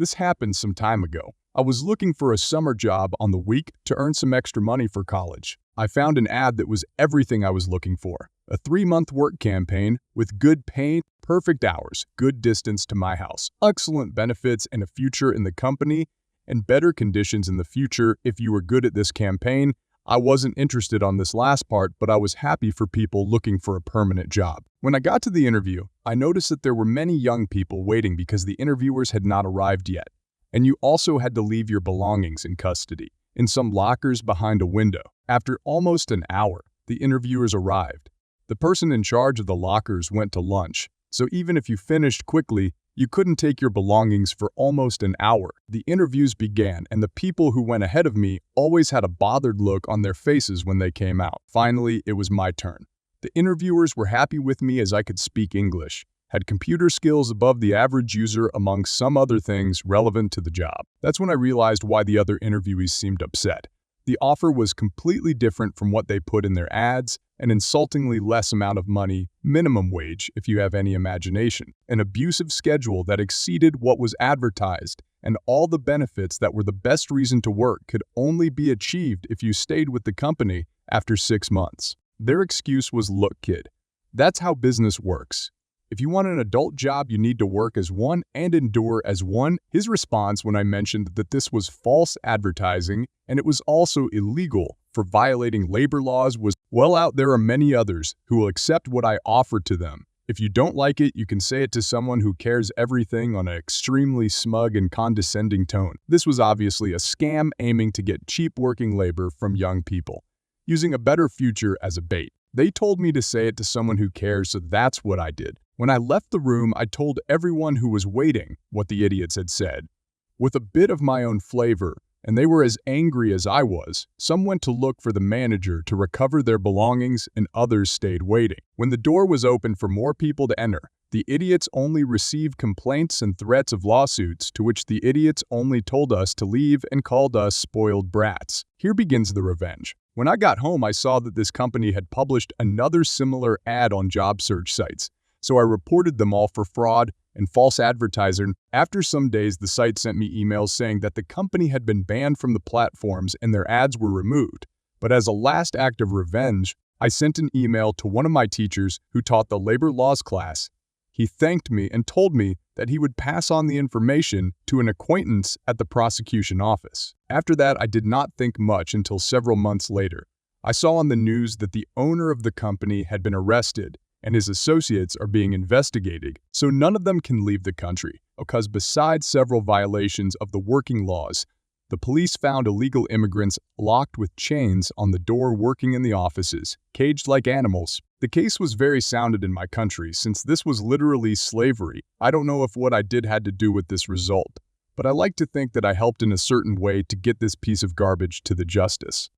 This happened some time ago. I was looking for a summer job on the week to earn some extra money for college. I found an ad that was everything I was looking for. A 3-month work campaign with good pay, perfect hours, good distance to my house, excellent benefits and a future in the company, and better conditions in the future if you were good at this campaign. I wasn't interested on this last part, but I was happy for people looking for a permanent job. When I got to the interview, I noticed that there were many young people waiting because the interviewers had not arrived yet. And you also had to leave your belongings in custody, in some lockers behind a window. After almost an hour, the interviewers arrived. The person in charge of the lockers went to lunch, so even if you finished quickly, you couldn't take your belongings for almost an hour. The interviews began, and the people who went ahead of me always had a bothered look on their faces when they came out. Finally, it was my turn. The interviewers were happy with me as I could speak English, had computer skills above the average user among some other things relevant to the job. That's when I realized why the other interviewees seemed upset. The offer was completely different from what they put in their ads, an insultingly less amount of money, minimum wage if you have any imagination, an abusive schedule that exceeded what was advertised, and all the benefits that were the best reason to work could only be achieved if you stayed with the company after 6 months. Their excuse was, "Look, kid, that's how business works. If you want an adult job, you need to work as one and endure as one." His response when I mentioned that this was false advertising and it was also illegal for violating labor laws was, "Well, out there are many others who will accept what I offer to them. If you don't like it, you can say it to someone who cares everything," on an extremely smug and condescending tone. This was obviously a scam aiming to get cheap working labor from young people, using a better future as a bait. They told me to say it to someone who cares, so that's what I did. When I left the room, I told everyone who was waiting what the idiots had said, with a bit of my own flavor, and they were as angry as I was. Some went to look for the manager to recover their belongings, and others stayed waiting. When the door was open for more people to enter, the idiots only received complaints and threats of lawsuits, to which the idiots only told us to leave and called us spoiled brats. Here begins the revenge. When I got home, I saw that this company had published another similar ad on job search sites, so I reported them all for fraud and false advertising. After some days, the site sent me emails saying that the company had been banned from the platforms and their ads were removed. But as a last act of revenge, I sent an email to one of my teachers who taught the labor laws class. He thanked me and told me that he would pass on the information to an acquaintance at the prosecution office. After that, I did not think much until several months later. I saw on the news that the owner of the company had been arrested and his associates are being investigated, so none of them can leave the country, because besides several violations of the working laws, the police found illegal immigrants locked with chains on the door working in the offices, caged like animals. The case was very sounded in my country since this was literally slavery. I don't know if what I did had to do with this result, but I like to think that I helped in a certain way to get this piece of garbage to the justice.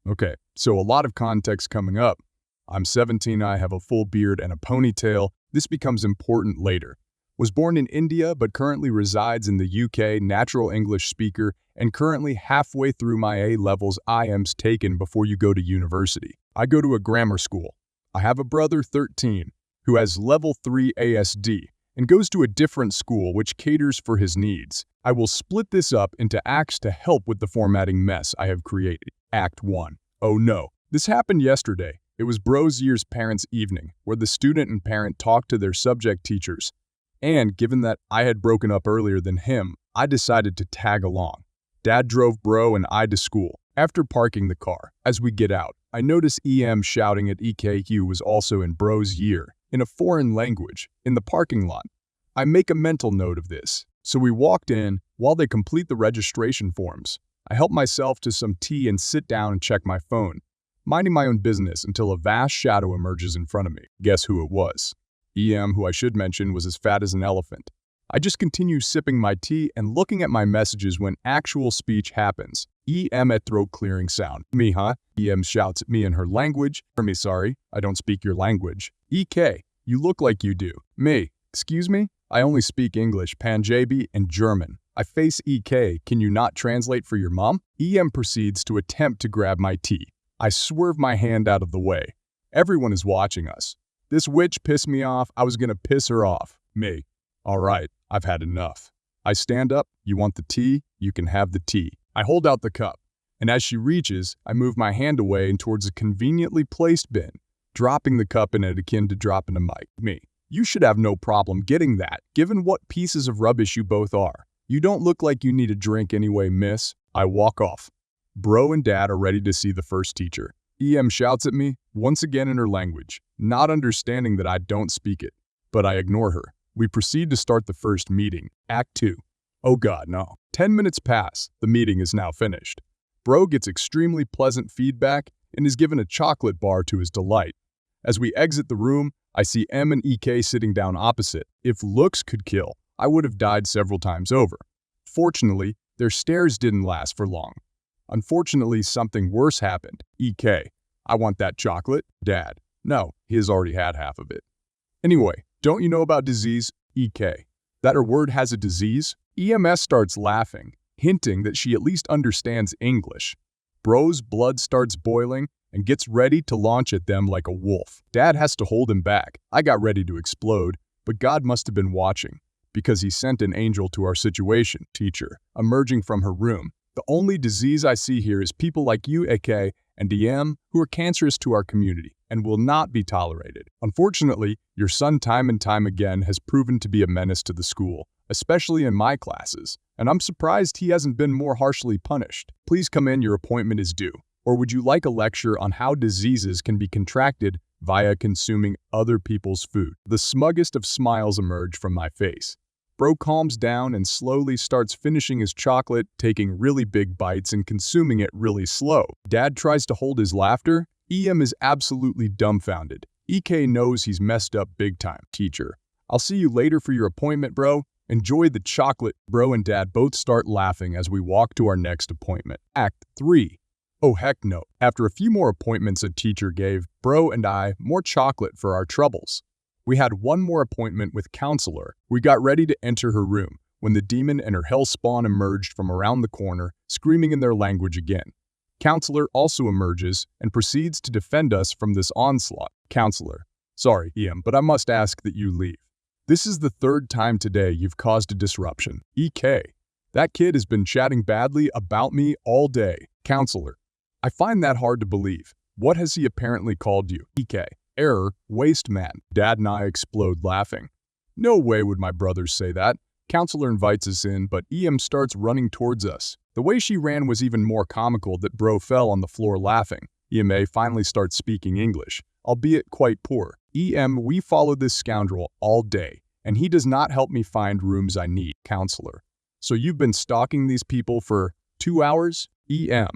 Okay, so a lot of context coming up. I'm 17, I have a full beard and a ponytail. This becomes important later. Was born in India but currently resides in the UK, natural English speaker, and currently halfway through my A-levels. IM's taken before you go to university. I go to a grammar school. I have a brother, 13, who has level 3 ASD and goes to a different school which caters for his needs. I will split this up into acts to help with the formatting mess I have created. Act 1. Oh no. This happened yesterday. It was Bro's year's parents' evening, where the student and parent talked to their subject teachers. And given that I had broken up earlier than him, I decided to tag along. Dad drove Bro and I to school. After parking the car, as we get out, I notice EM shouting at EKU was also in Bro's year, in a foreign language, in the parking lot. I make a mental note of this. So we walked in while they complete the registration forms. I help myself to some tea and sit down and check my phone, minding my own business until a vast shadow emerges in front of me. Guess who it was? EM, who I should mention was as fat as an elephant. I just continue sipping my tea and looking at my messages when actual speech happens. EM at throat clearing sound. Me, huh? EM shouts at me in her language. For me, sorry, I don't speak your language. EK, you look like you do. Me, excuse me? I only speak English, Punjabi, and German. I face EK, can you not translate for your mom? EM proceeds to attempt to grab my tea. I swerve my hand out of the way. Everyone is watching us. This witch pissed me off, I was gonna piss her off. Me. All right, I've had enough. I stand up. You want the tea? You can have the tea. I hold out the cup, and as she reaches, I move my hand away and towards a conveniently placed bin, dropping the cup in it akin to dropping a mic. Me. You should have no problem getting that, given what pieces of rubbish you both are. You don't look like you need a drink anyway, miss. I walk off. Bro and Dad are ready to see the first teacher. EM shouts at me, once again in her language, not understanding that I don't speak it. But I ignore her. We proceed to start the first meeting, Act 2. Oh God, no. 10 minutes pass. The meeting is now finished. Bro gets extremely pleasant feedback and is given a chocolate bar to his delight. As we exit the room, I see M and EK sitting down opposite. If looks could kill, I would have died several times over. Fortunately, their stares didn't last for long. Unfortunately, something worse happened. EK, I want that chocolate. Dad, no, he has already had half of it. Anyway, don't you know about disease? EK, that her word has a disease? EMS starts laughing, hinting that she at least understands English. Bro's blood starts boiling and gets ready to launch at them like a wolf. Dad has to hold him back. I got ready to explode, but God must have been watching, because he sent an angel to our situation. Teacher, emerging from her room. The only disease I see here is people like you, AK, and DM, who are cancerous to our community and will not be tolerated. Unfortunately, your son time and time again has proven to be a menace to the school, especially in my classes, and I'm surprised he hasn't been more harshly punished. Please come in, your appointment is due. Or would you like a lecture on how diseases can be contracted via consuming other people's food? The smuggest of smiles emerge from my face. Bro calms down and slowly starts finishing his chocolate, taking really big bites and consuming it really slow. Dad tries to hold his laughter. EM is absolutely dumbfounded. EK knows he's messed up big time. Teacher, I'll see you later for your appointment, bro. Enjoy the chocolate. Bro and Dad both start laughing as we walk to our next appointment. Act 3. Oh heck no. After a few more appointments a teacher gave Bro and I more chocolate for our troubles. We had one more appointment with counselor. We got ready to enter her room when the demon and her hell spawn emerged from around the corner, screaming in their language again. Counselor also emerges and proceeds to defend us from this onslaught. Counselor, sorry, EM, but I must ask that you leave. This is the third time today you've caused a disruption. EK, that kid has been chatting badly about me all day. Counselor, I find that hard to believe. What has he apparently called you? EK, error, waste man. Dad and I explode laughing. No way would my brothers say that. Counselor invites us in, but EM starts running towards us. The way she ran was even more comical that Bro fell on the floor laughing. EMA finally starts speaking English, albeit quite poor. EM, we followed this scoundrel all day, and he does not help me find rooms I need. Counselor, so you've been stalking these people for 2 hours? EM,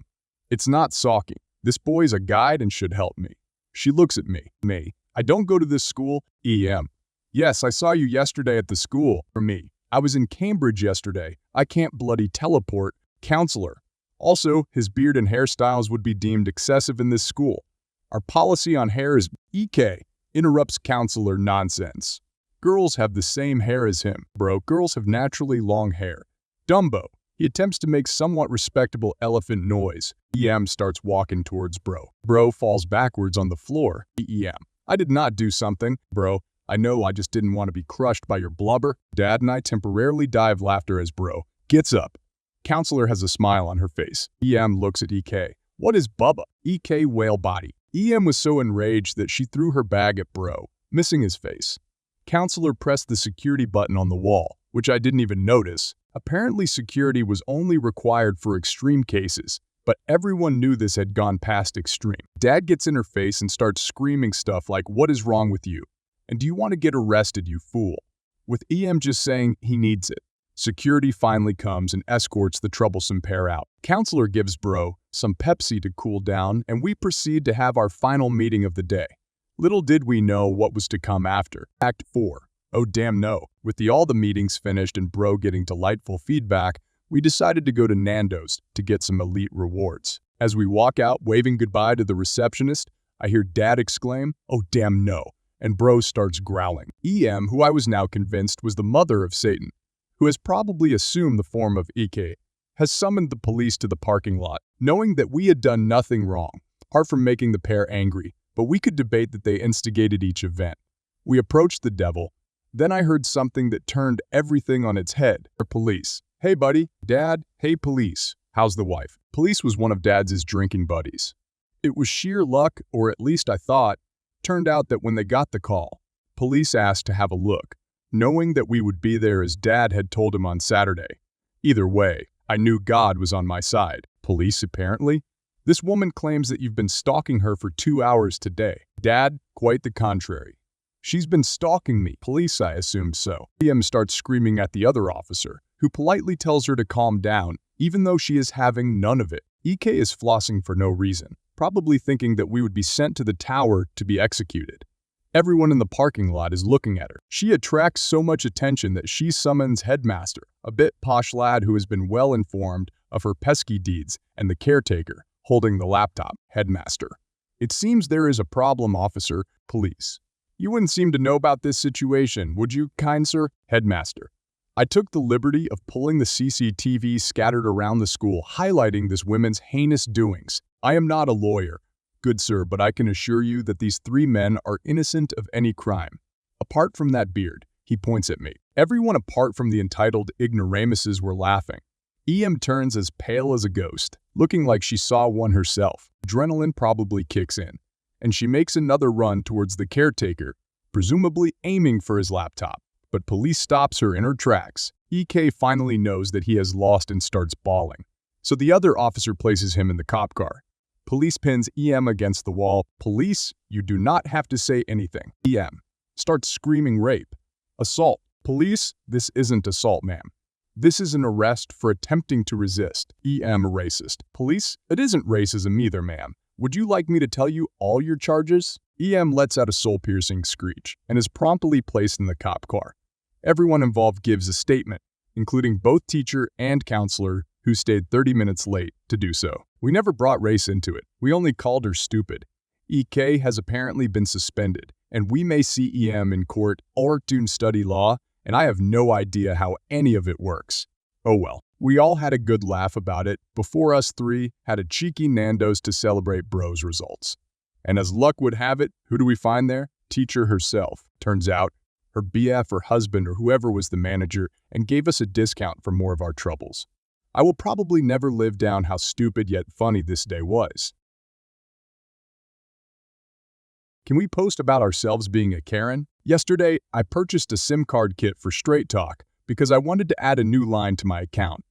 it's not stalking. This boy's a guide and should help me. She looks at me. Me, I don't go to this school. EM, yes, I saw you yesterday at the school. For me, I was in Cambridge yesterday. I can't bloody teleport. Counselor, also, his beard and hairstyles would be deemed excessive in this school. Our policy on hair is EK, interrupts counselor nonsense. Girls have the same hair as him, bro. Girls have naturally long hair. Dumbo. He attempts to make somewhat respectable elephant noise. EM starts walking towards Bro. Bro falls backwards on the floor. EM, I did not do something. Bro, I know, I just didn't want to be crushed by your blubber. Dad and I temporarily die of laughter as Bro gets up. Counselor has a smile on her face. EM looks at EK. What is Bubba? EK whale body. EM was so enraged that she threw her bag at Bro, missing his face. Counselor pressed the security button on the wall, which I didn't even notice. Apparently security was only required for extreme cases, but everyone knew this had gone past extreme. Dad gets in her face and starts screaming stuff like, what is wrong with you? And do you want to get arrested, you fool? With EM just saying he needs it. Security finally comes and escorts the troublesome pair out. Counselor gives Bro some Pepsi to cool down, and we proceed to have our final meeting of the day. Little did we know what was to come after. Act 4. Oh damn no. With all the meetings finished and Bro getting delightful feedback, we decided to go to Nando's to get some elite rewards. As we walk out waving goodbye to the receptionist, I hear Dad exclaim, oh damn no, and Bro starts growling. EM, who I was now convinced was the mother of Satan, who has probably assumed the form of EK, has summoned the police to the parking lot, knowing that we had done nothing wrong, apart from making the pair angry, but we could debate that they instigated each event. We approached the devil, Then I heard something that turned everything on its head. Police. Hey buddy, Dad, hey police. How's the wife? Police was one of Dad's drinking buddies. It was sheer luck, or at least I thought. Turned out that when they got the call, police asked to have a look, knowing that we would be there as Dad had told him on Saturday. Either way, I knew God was on my side. Police, apparently? This woman claims that you've been stalking her for 2 hours today. Dad, quite the contrary. She's been stalking me. Police, I assumed so. EM starts screaming at the other officer, who politely tells her to calm down, even though she is having none of it. EK is flossing for no reason, probably thinking that we would be sent to the tower to be executed. Everyone in the parking lot is looking at her. She attracts so much attention that she summons Headmaster, a bit posh lad who has been well informed of her pesky deeds, and the caretaker, holding the laptop. Headmaster. It seems there is a problem, officer. Police. You wouldn't seem to know about this situation, would you, kind sir? Headmaster. I took the liberty of pulling the CCTV scattered around the school, highlighting this woman's heinous doings. I am not a lawyer, good sir, but I can assure you that these 3 men are innocent of any crime. Apart from that beard, he points at me. Everyone apart from the entitled ignoramuses were laughing. EM turns as pale as a ghost, looking like she saw one herself. Adrenaline probably kicks in, and she makes another run towards the caretaker, presumably aiming for his laptop. But police stops her in her tracks. EK finally knows that he has lost and starts bawling. So the other officer places him in the cop car. Police pins EM against the wall. Police, you do not have to say anything. EM starts screaming rape. Assault. Police, this isn't assault, ma'am. This is an arrest for attempting to resist. EM racist. Police, it isn't racism either, ma'am. Would you like me to tell you all your charges? EM lets out a soul-piercing screech and is promptly placed in the cop car. Everyone involved gives a statement, including both teacher and counselor, who stayed 30 minutes late to do so. We never brought race into it. We only called her stupid. EK has apparently been suspended, and we may see EM in court or to study law, and I have no idea how any of it works. Oh well. We all had a good laugh about it before us 3 had a cheeky Nando's to celebrate bros results. And as luck would have it, who do we find there? Teacher herself. Turns out, her BF or husband or whoever was the manager and gave us a discount for more of our troubles. I will probably never live down how stupid yet funny this day was. Can we post about ourselves being a Karen? Yesterday, I purchased a SIM card kit for Straight Talk because I wanted to add a new line to my account.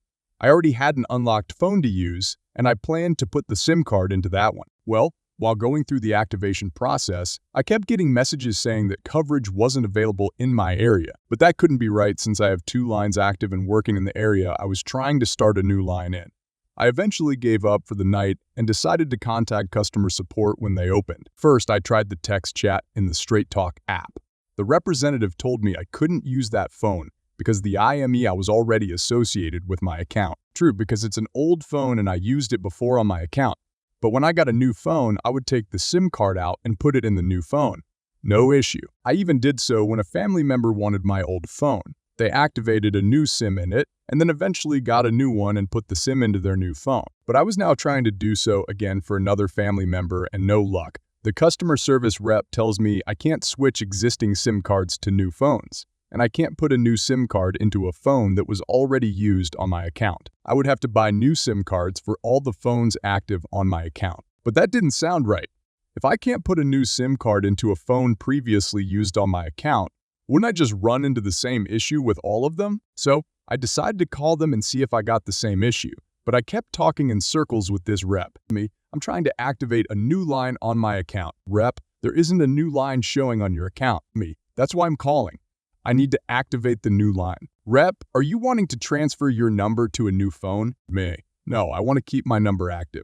I already had an unlocked phone to use, and I planned to put the SIM card into that one. Well, while going through the activation process, I kept getting messages saying that coverage wasn't available in my area. But that couldn't be right since I have 2 lines active and working in the area I was trying to start a new line in. I eventually gave up for the night and decided to contact customer support when they opened. First, I tried the text chat in the Straight Talk app. The representative told me I couldn't use that phone because the IME I was already associated with my account. True, because it's an old phone and I used it before on my account. But when I got a new phone, I would take the SIM card out and put it in the new phone. No issue. I even did so when a family member wanted my old phone. They activated a new SIM in it, and then eventually got a new one and put the SIM into their new phone. But I was now trying to do so again for another family member, and no luck. The customer service rep tells me I can't switch existing SIM cards to new phones, and I can't put a new SIM card into a phone that was already used on my account. I would have to buy new SIM cards for all the phones active on my account. But that didn't sound right. If I can't put a new SIM card into a phone previously used on my account, wouldn't I just run into the same issue with all of them? So I decided to call them and see if I got the same issue. But I kept talking in circles with this rep. I'm trying to activate a new line on my account. Rep, there isn't a new line showing on your account. That's why I'm calling. I need to activate the new line. Rep, are you wanting to transfer your number to a new phone? No, I want to keep my number active.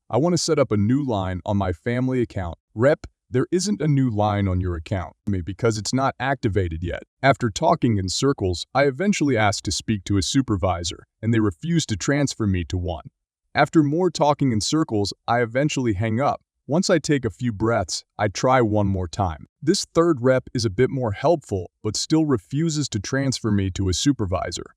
I want to set up a new line on my family account. Rep, there isn't a new line on your account because it's not activated yet. After talking in circles, I eventually asked to speak to a supervisor, and they refused to transfer me to one. After more talking in circles, I eventually hang up. Once I take a few breaths, I try one more time. This third rep is a bit more helpful, but still refuses to transfer me to a supervisor.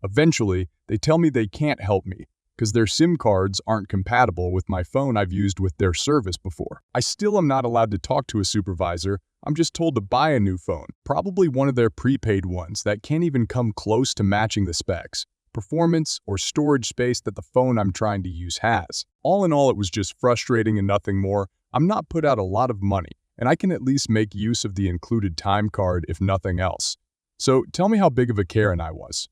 Eventually, they tell me they can't help me, because their SIM cards aren't compatible with my phone I've used with their service before. I still am not allowed to talk to a supervisor. I'm just told to buy a new phone, probably one of their prepaid ones that can't even come close to matching the specs, performance, or storage space that the phone I'm trying to use has. All in all, it was just frustrating and nothing more. I'm not put out a lot of money, and I can at least make use of the included time card if nothing else. So tell me how big of a Karen I was.